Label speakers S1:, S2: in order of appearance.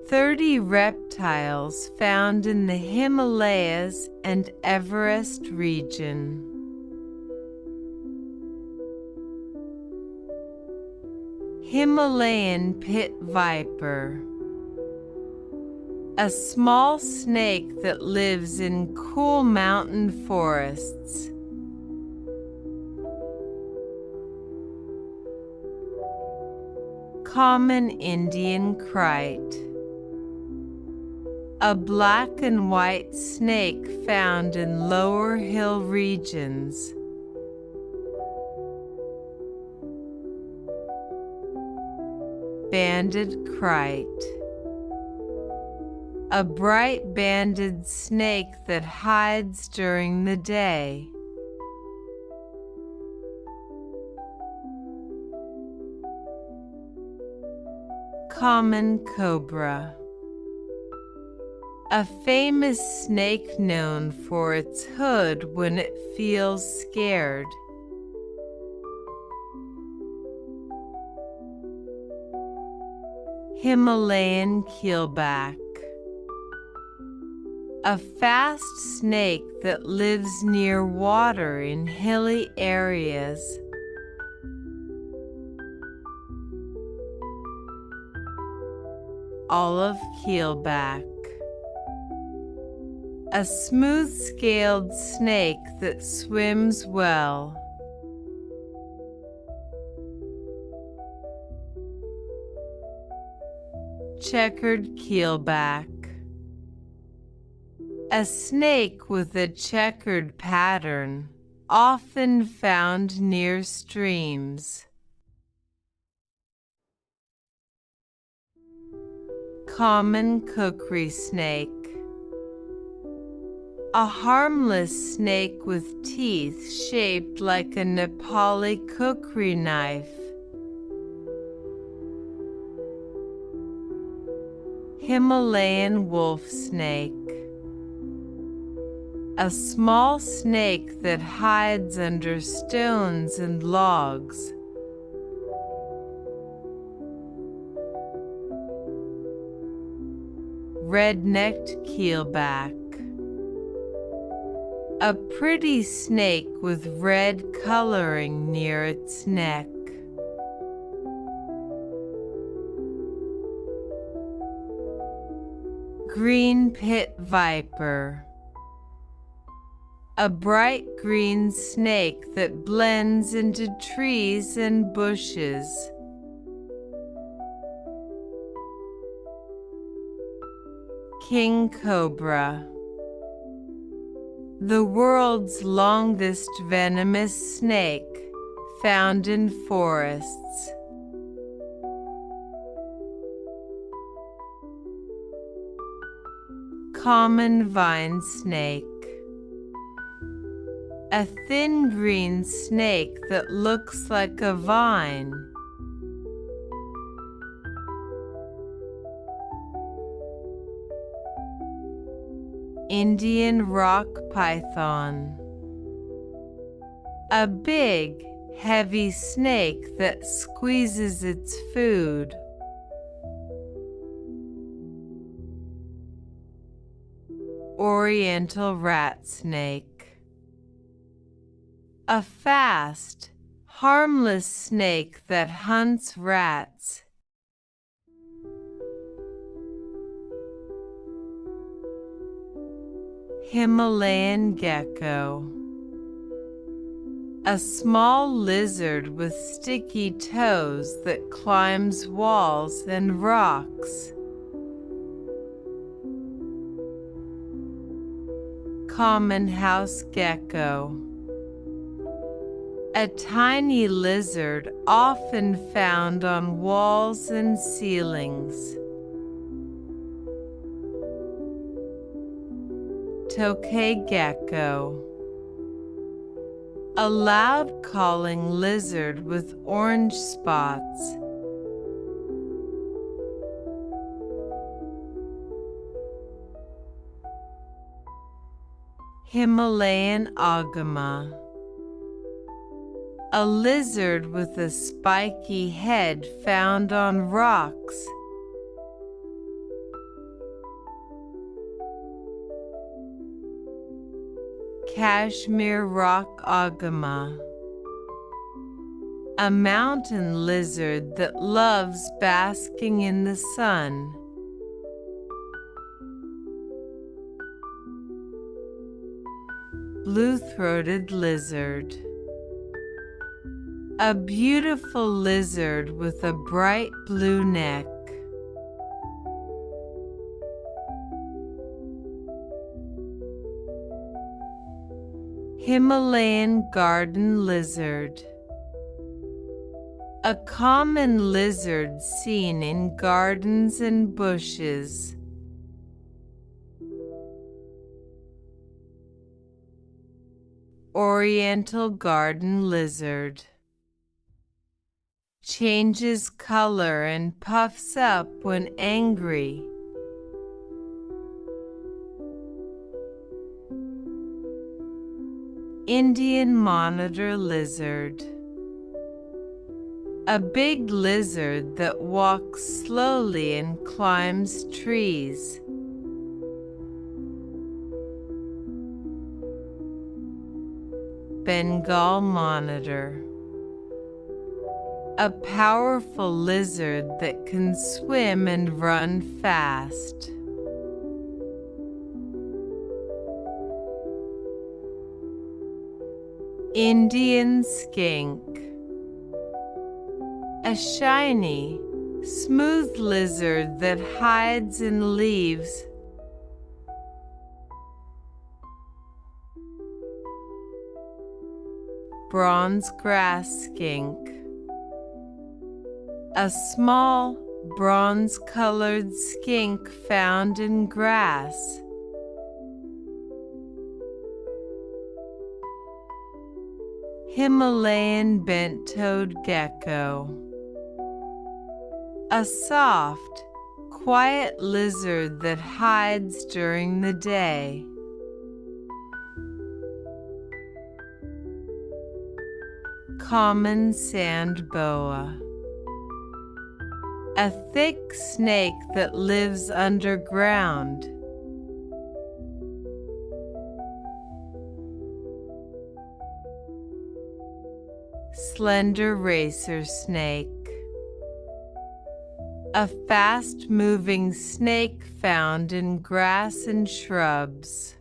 S1: 30 reptiles found in the Himalayas and Everest region. Himalayan pit viper, a small snake that lives in cool mountain forests. Common Indian crite, a black and white snake found in lower hill regions. Banded crite, a bright banded snake that hides during the day. Common cobra, a famous snake known for its hood when it feels scared. Himalayan keelback, a fast snake that lives near water in hilly areas. Olive keelback, a smooth-scaled snake that swims well. Checkered keelback, a snake with a checkered pattern, often found near streams. Common kukri snake, a harmless snake with teeth shaped like a Nepali kukri knife. Himalayan wolf snake, a small snake that hides under stones and logs. Red-necked keelback, a pretty snake with red coloring near its neck. Green pit viper, a bright green snake that blends into trees and bushes. King cobra, the world's longest venomous snake, found in forests. Common vine snake, a thin green snake that looks like a vine. Indian rock python, a big, heavy snake that squeezes its food. Oriental rat snake, a fast, harmless snake that hunts rats. Himalayan gecko, a small lizard with sticky toes that climbs walls and rocks. Common house gecko, a tiny lizard often found on walls and ceilings. Tokay gecko, a loud-calling lizard with orange spots. Himalayan agama, a lizard with a spiky head found on rocks. Kashmir rock agama, a mountain lizard that loves basking in the sun. Blue-throated lizard, a beautiful lizard with a bright blue neck. Himalayan garden lizard, a common lizard seen in gardens and bushes. Oriental garden lizard, changes color and puffs up when angry. Indian monitor lizard, a big lizard that walks slowly and climbs trees. Bengal monitor, a powerful lizard that can swim and run fast. Indian skink, a shiny, smooth lizard that hides in leaves. Bronze grass skink, a small, bronze-colored skink found in grass. Himalayan bent-toed gecko, a soft, quiet lizard that hides during the day. Common sand boa, a thick snake that lives underground. Slender racer snake, a fast-moving snake found in grass and shrubs.